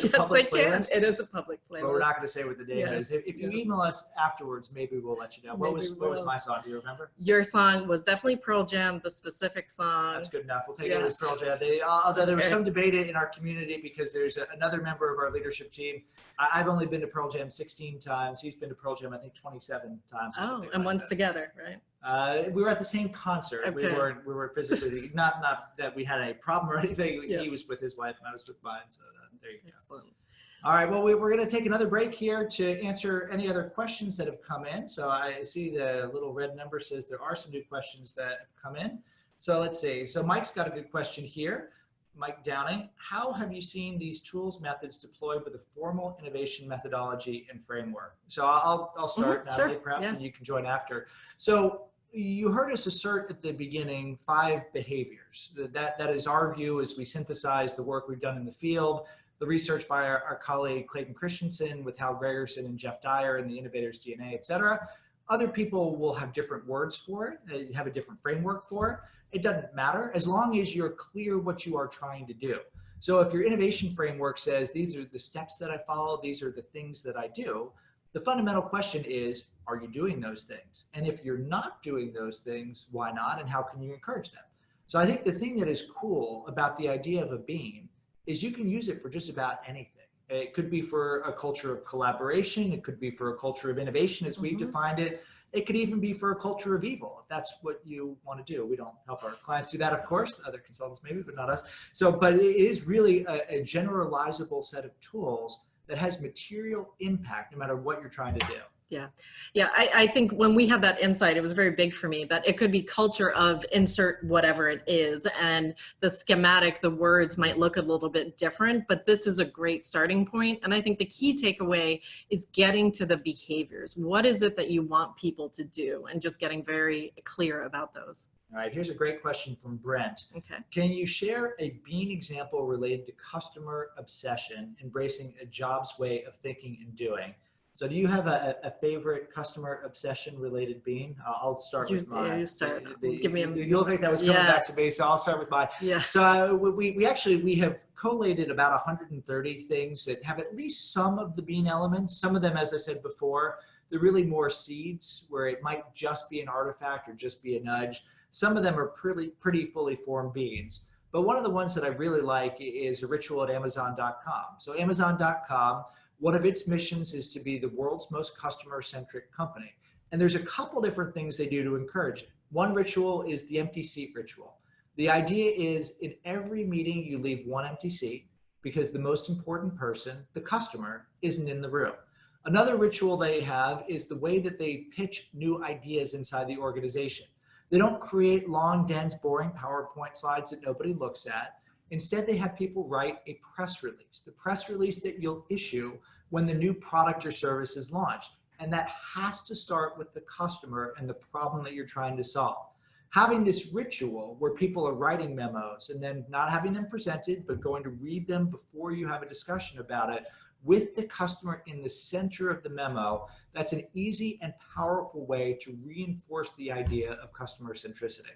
a yes, public they playlist? Can. It is a public playlist. But we're not going to say what the name is. If you email us afterwards, maybe we'll let you know. What was my song? Do you remember? Your song was definitely Pearl Jam, the specific song. That's good enough. We'll take it as Pearl Jam. Although there was some debate in our community because there's another member of our leadership team. I've only been to Pearl Jam 16 times. He's been to Pearl Jam, I think, 27 times. Oh, and once together, right? We were at the same concert. Okay. We were physically, not that we had a problem or anything. Yes. He was with his wife and I was with mine. So there you go. Excellent. All right. Well, we're going to take another break here to answer any other questions that have come in. So I see the little red number says there are some new questions that have come in. So let's see. So Mike's got a good question here. Mike Downing, how have you seen these tools methods deployed with a formal innovation methodology and framework? So I'll start, Natalie, perhaps, and you can join after. So you heard us assert at the beginning 5 behaviors. That is our view as we synthesize the work we've done in the field, the research by our colleague Clayton Christensen with Hal Gregerson and Jeff Dyer and the Innovators DNA, et cetera. Other people will have different words for it, they have a different framework for it. It doesn't matter as long as you're clear what you are trying to do. So if your innovation framework says these are the steps that I follow, these are the things that I do, The fundamental question is, are you doing those things? And if you're not doing those things, why not? And how can you encourage them? So I think the thing that is cool about the idea of a bean is you can use it for just about anything. It could be for a culture of collaboration. It could be for a culture of innovation as we've defined it. It could even be for a culture of evil, if that's what you want to do. We don't help our clients do that, of course, other consultants maybe, but not us. So, but it is really a generalizable set of tools that has material impact no matter what you're trying to do. Yeah. I think when we had that insight, it was very big for me that it could be culture of insert whatever it is. And the schematic, the words might look a little bit different, but this is a great starting point. And I think the key takeaway is getting to the behaviors. What is it that you want people to do? And just getting very clear about those. All right, here's a great question from Brent. Okay. Can you share a bean example related to customer obsession, embracing a jobs way of thinking and doing? So do you have a favorite customer obsession related bean? I'll start with mine. You start. Give me a... You look like that was coming back to me, so I'll start with mine. Yeah. So we have collated about 130 things that have at least some of the bean elements. Some of them, as I said before, they're really more seeds where it might just be an artifact or just be a nudge. Some of them are pretty fully formed beans. But one of the ones that I really like is a ritual at Amazon.com. So Amazon.com, one of its missions is to be the world's most customer-centric company. And there's a couple different things they do to encourage it. One ritual is the empty seat ritual. The idea is in every meeting, you leave one empty seat because the most important person, the customer, isn't in the room. Another ritual they have is the way that they pitch new ideas inside the organization. They don't create long, dense, boring PowerPoint slides that nobody looks at. Instead, they have people write a press release, the press release that you'll issue when the new product or service is launched. And that has to start with the customer and the problem that you're trying to solve. Having this ritual where people are writing memos and then not having them presented, but going to read them before you have a discussion about it with the customer in the center of the memo, that's an easy and powerful way to reinforce the idea of customer centricity.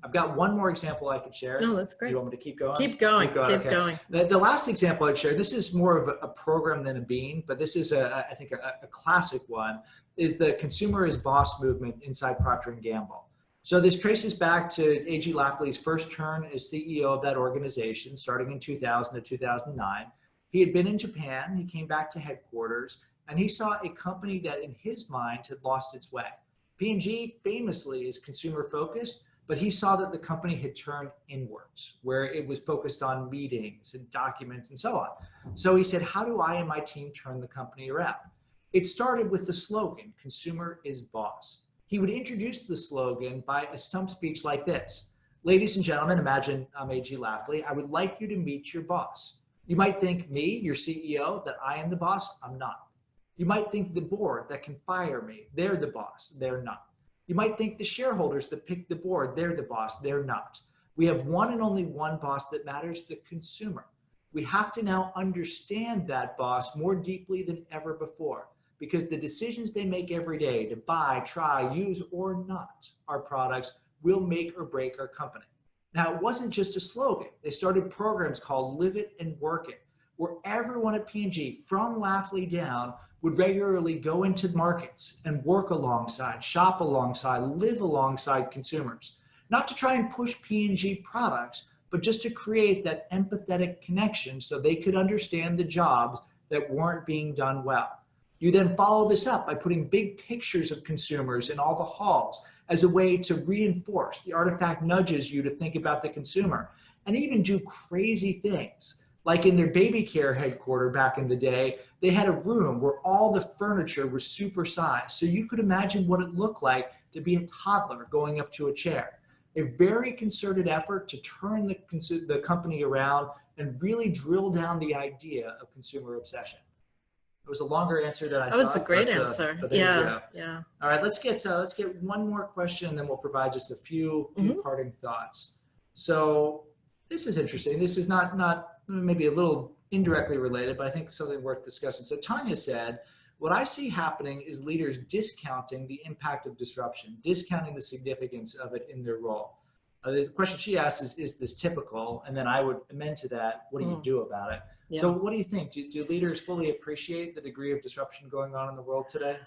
I've got one more example I could share. Oh, that's great. You want me to keep going? Keep going. Keep going. The last example I'd share, this is more of a program than a bean, but this is, I think, a classic one, is the consumer is boss movement inside Procter & Gamble. So this traces back to A.G. Lafley's first turn as CEO of that organization, starting in 2000 to 2009. He had been in Japan, he came back to headquarters, and he saw a company that in his mind had lost its way. P&G famously is consumer focused, but he saw that the company had turned inwards, where it was focused on meetings and documents and so on. So he said, how do I and my team turn the company around? It started with the slogan, consumer is boss. He would introduce the slogan by a stump speech like this. Ladies and gentlemen, imagine I'm A.G. Lafley. I would like you to meet your boss. You might think me, your CEO, that I am the boss. I'm not. You might think the board that can fire me. They're the boss. They're not. You might think the shareholders that pick the board, they're the boss. They're not. We have one and only one boss that matters, the consumer. We have to now understand that boss more deeply than ever before, because the decisions they make every day to buy, try, use, or not our products will make or break our company. Now, it wasn't just a slogan. They started programs called Live It and Work It, where everyone at P&G, from Lafley down, would regularly go into markets and work alongside, shop alongside, live alongside consumers. Not to try and push P&G products, but just to create that empathetic connection so they could understand the jobs that weren't being done well. You then follow this up by putting big pictures of consumers in all the halls as a way to reinforce. The artifact nudges you to think about the consumer and even do crazy things. Like in their baby care headquarters back in the day, they had a room where all the furniture was supersized. So you could imagine what it looked like to be a toddler going up to a chair. A very concerted effort to turn the company around and really drill down the idea of consumer obsession. It was a longer answer than I thought. That was a great answer. Yeah. All right, let's get one more question, and then we'll provide just a few parting thoughts. So this is interesting. This is not maybe a little indirectly related, but I think something worth discussing. So Tanya said, what I see happening is leaders discounting the impact of disruption, discounting the significance of it in their role. The question she asked is this typical? And then I would amend to that, what do you do about it? Yeah. So what do you think? Do leaders fully appreciate the degree of disruption going on in the world today?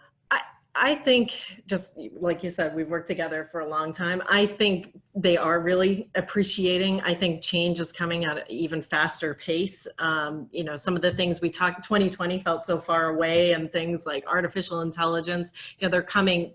I think, just like you said, we've worked together for a long time. I think they are really appreciating. I think change is coming at an even faster pace. You know, some of the things we talked, 2020 felt so far away, and things like artificial intelligence, you know, they're coming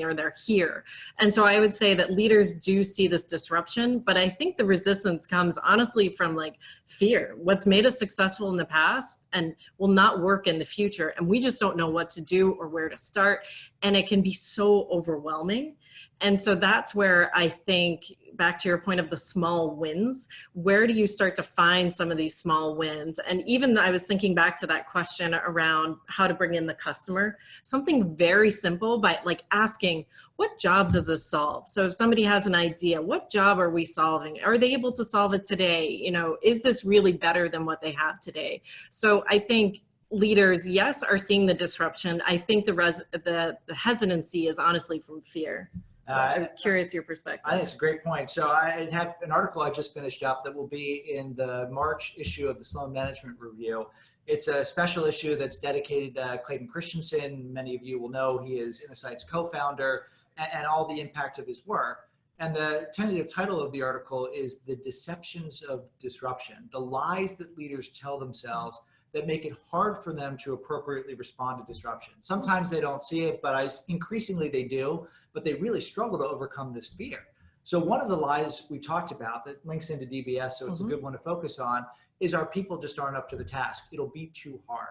or they're here. And so I would say that leaders do see this disruption, but I think the resistance comes honestly from like fear. What's made us successful in the past and will not work in the future. And we just don't know what to do or where to start. And it can be so overwhelming. And so that's where I think, back to your point of the small wins, where do you start to find some of these small wins? And even I was thinking back to that question around how to bring in the customer, something very simple by like asking, what job does this solve? So if somebody has an idea, what job are we solving? Are they able to solve it today? You know, is this really better than what they have today? So I think leaders, yes, are seeing the disruption. I think the hesitancy is honestly from fear. I'm curious your perspective. I think it's a great point. So I have an article I just finished up that will be in the March issue of the Sloan Management Review. It's a special issue that's dedicated to Clayton Christensen. Many of you will know he is Innocite's co-founder, and all the impact of his work. And the tentative title of the article is The Deceptions of Disruption, the lies that leaders tell themselves that make it hard for them to appropriately respond to disruption. Sometimes they don't see it, but increasingly they do, but they really struggle to overcome this fear. So one of the lies we talked about that links into DBS, so it's a good one to focus on, is our people just aren't up to the task. It'll be too hard.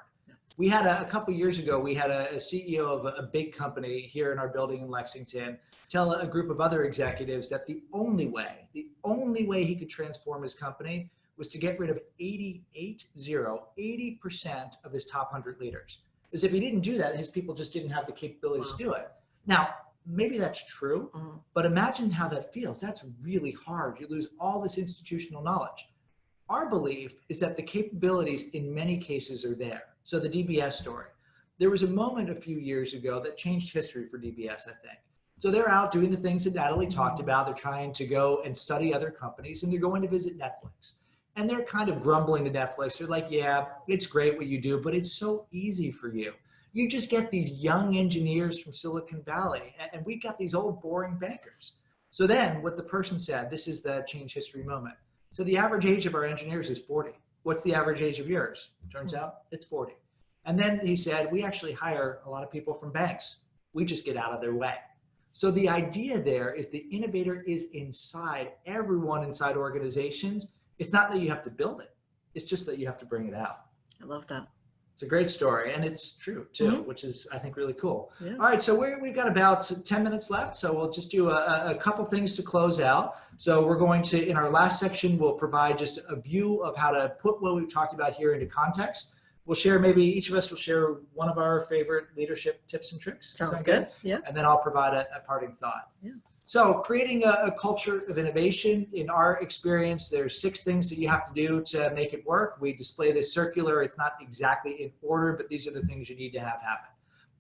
We had a couple of years ago, we had a CEO of a big company here in our building in Lexington tell a group of other executives that the only way he could transform his company was to get rid of 80% of his top 100 leaders. As if he didn't do that, his people just didn't have the capabilities to do it. Now, maybe that's true, but imagine how that feels. That's really hard. You lose all this institutional knowledge. Our belief is that the capabilities in many cases are there. So the DBS story. There was a moment a few years ago that changed history for DBS, I think. So they're out doing the things that Natalie talked about. They're trying to go and study other companies, and they're going to visit Netflix. And they're kind of grumbling to Netflix. They're like, yeah, it's great what you do, but it's so easy for you. You just get these young engineers from Silicon Valley, and we've got these old boring bankers. So then what the person said, this is the change history moment. So the average age of our engineers is 40. What's the average age of yours? Turns out it's 40. And then he said, we actually hire a lot of people from banks. We just get out of their way. So the idea there is the innovator is inside everyone inside organizations. It's not that you have to build it. It's just that you have to bring it out. I love that. It's a great story, and it's true too, which is, I think, really cool. Yeah. All right, so we've got about 10 minutes left, so we'll just do a couple things to close out. So we're going to, in our last section, we'll provide just a view of how to put what we've talked about here into context. We'll share, maybe each of us will share one of our favorite leadership tips and tricks. Sounds good. Yeah. And then I'll provide a parting thought. Yeah. So creating a culture of innovation, in our experience, there's 6 things that you have to do to make it work. We display this circular. It's not exactly in order, but these are the things you need to have happen.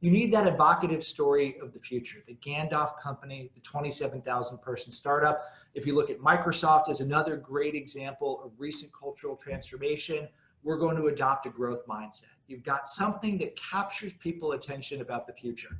You need that evocative story of the future, the Gandalf company, the 27,000 person startup. If you look at Microsoft as another great example of recent cultural transformation, we're going to adopt a growth mindset. You've got something that captures people's attention about the future.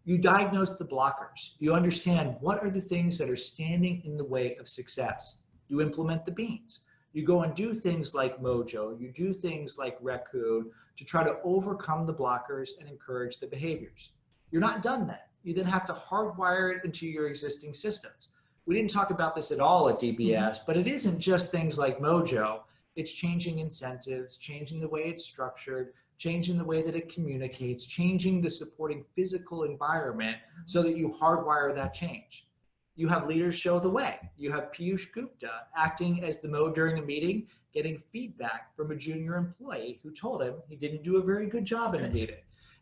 You diagnose the blockers. You understand what are the things that are standing in the way of success. You implement the beans. You go and do things like Mojo. You do things like Raccoon to try to overcome the blockers and encourage the behaviors. You're not done then. You then have to hardwire it into your existing systems. We didn't talk about this at all at DBS, but it isn't just things like Mojo. It's changing incentives, changing the way it's structured, changing the way that it communicates, changing the supporting physical environment so that you hardwire that change. You have leaders show the way. You have Piyush Gupta acting as the mode during a meeting, getting feedback from a junior employee who told him he didn't do a very good job in a meeting.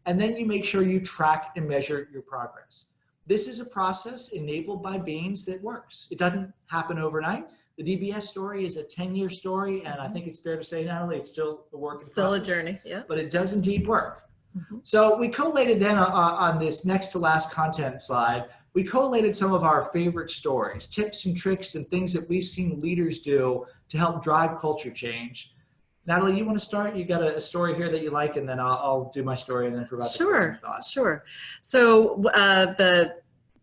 And then you make sure you track and measure your progress. This is a process enabled by Baines that works. It doesn't happen overnight. The DBS story is a 10-year story, and I think it's fair to say, Natalie, it's still a work in still process, a journey, yeah. But it does indeed work. So we collated then on this next to last content slide we collated some of our favorite stories, tips and tricks and things that we've seen leaders do to help drive culture change. Natalie, you want to start? You got a story here that you like, and then I'll do my story and then provide the closing thoughts. Sure. So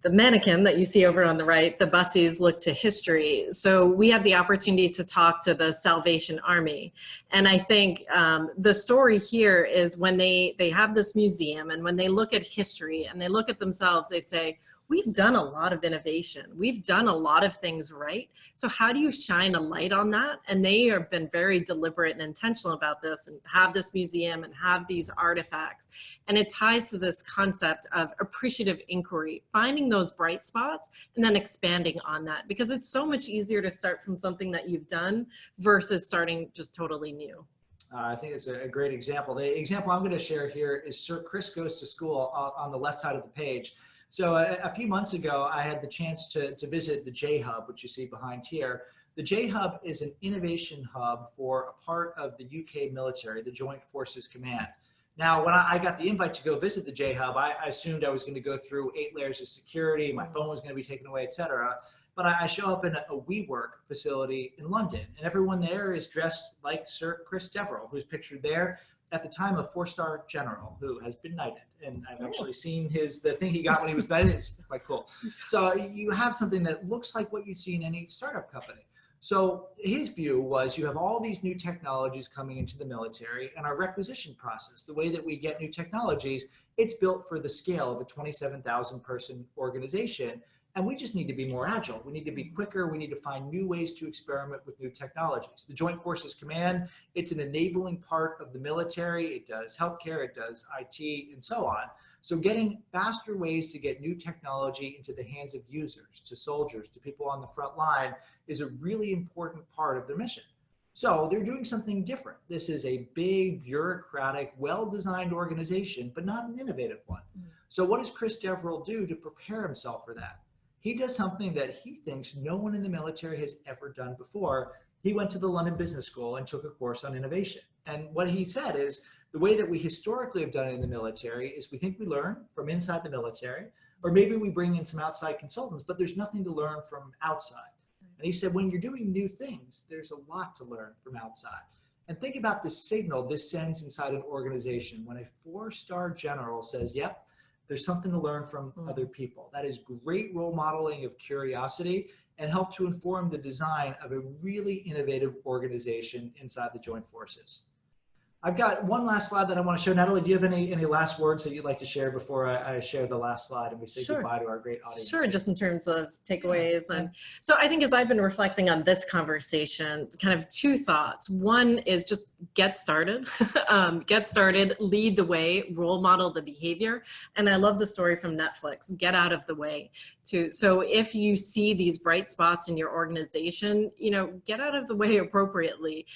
the mannequin that you see over on the right, the bussies look to history. So we had the opportunity to talk to the Salvation Army. And I think the story here is when they have this museum, and when they look at history and they look at themselves, they say, we've done a lot of innovation. We've done a lot of things right. So how do you shine a light on that? And they have been very deliberate and intentional about this, and have this museum and have these artifacts. And it ties to this concept of appreciative inquiry, finding those bright spots and then expanding on that, because it's so much easier to start from something that you've done versus starting just totally new. I think it's a great example. The example I'm going to share here is Sir Chris Goes to School on the left side of the page. So a few months ago, I had the chance to visit the J-Hub, which you see behind here. The J-Hub is an innovation hub for a part of the UK military, the Joint Forces Command. Now, when I got the invite to go visit the J-Hub, I assumed I was going to go through 8 layers of security, my phone was going to be taken away, etc. But I show up in a WeWork facility in London, and everyone there is dressed like Sir Chris Deverell, who's pictured there, at the time a 4-star general who has been knighted. And I've actually seen the thing he got when he was knighted. It's quite cool. So you have something that looks like what you'd see in any startup company. So his view was, you have all these new technologies coming into the military, and our requisition process, the way that we get new technologies, it's built for the scale of a 27,000 person organization. And we just need to be more agile. We need to be quicker. We need to find new ways to experiment with new technologies. The Joint Forces Command, it's an enabling part of the military. It does healthcare, it does IT, and so on. So getting faster ways to get new technology into the hands of users, to soldiers, to people on the front line is a really important part of their mission. So they're doing something different. This is a big, bureaucratic, well-designed organization, but not an innovative one. So what does Chris Deverell do to prepare himself for that? He does something that he thinks no one in the military has ever done before. He went to the London Business School and took a course on innovation. And what he said is, the way that we historically have done it in the military is we think we learn from inside the military, or maybe we bring in some outside consultants, but there's nothing to learn from outside. And he said, when you're doing new things, there's a lot to learn from outside. And think about the signal this sends inside an organization when a 4-star general says, yep, there's something to learn from other people. That is great role modeling of curiosity, and help to inform the design of a really innovative organization inside the Joint Forces. I've got one last slide that I want to show. Natalie, do you have any last words that you'd like to share before I share the last slide and we say goodbye to our great audience? Sure, just in terms of takeaways. And so I think as I've been reflecting on this conversation, kind of 2 thoughts. One is just get started, lead the way, role model the behavior. And I love the story from Netflix, get out of the way too. So if you see these bright spots in your organization, get out of the way appropriately,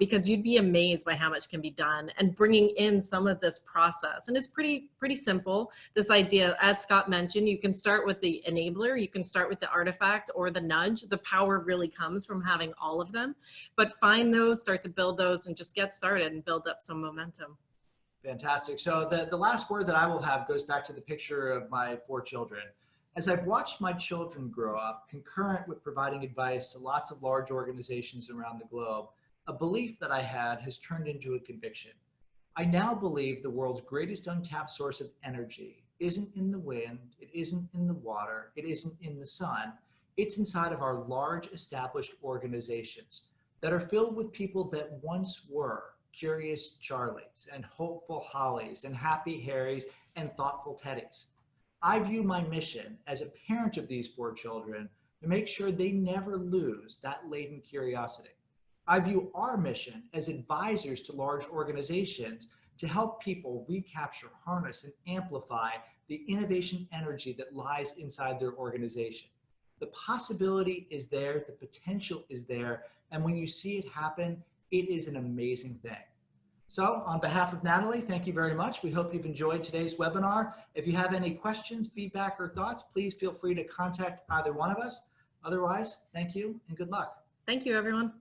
because you'd be amazed by how much can be done, and bringing in some of this process. And it's pretty simple. This idea, as Scott mentioned, you can start with the enabler, you can start with the artifact or the nudge. The power really comes from having all of them, but find those, start to build those, and just get started and build up some momentum. Fantastic. So the last word that I will have goes back to the picture of my 4 children. As I've watched my children grow up, concurrent with providing advice to lots of large organizations around the globe, a belief that I had has turned into a conviction. I now believe the world's greatest untapped source of energy isn't in the wind, it isn't in the water, it isn't in the sun. It's inside of our large established organizations that are filled with people that once were curious Charlies and hopeful Hollies and happy Harrys and thoughtful Teddys. I view my mission as a parent of these 4 children to make sure they never lose that latent curiosity. I view our mission as advisors to large organizations to help people recapture, harness, and amplify the innovation energy that lies inside their organization. The possibility is there, the potential is there, and when you see it happen, it is an amazing thing. So on behalf of Natalie, thank you very much. We hope you've enjoyed today's webinar. If you have any questions, feedback, or thoughts, please feel free to contact either one of us. Otherwise, thank you and good luck. Thank you, everyone.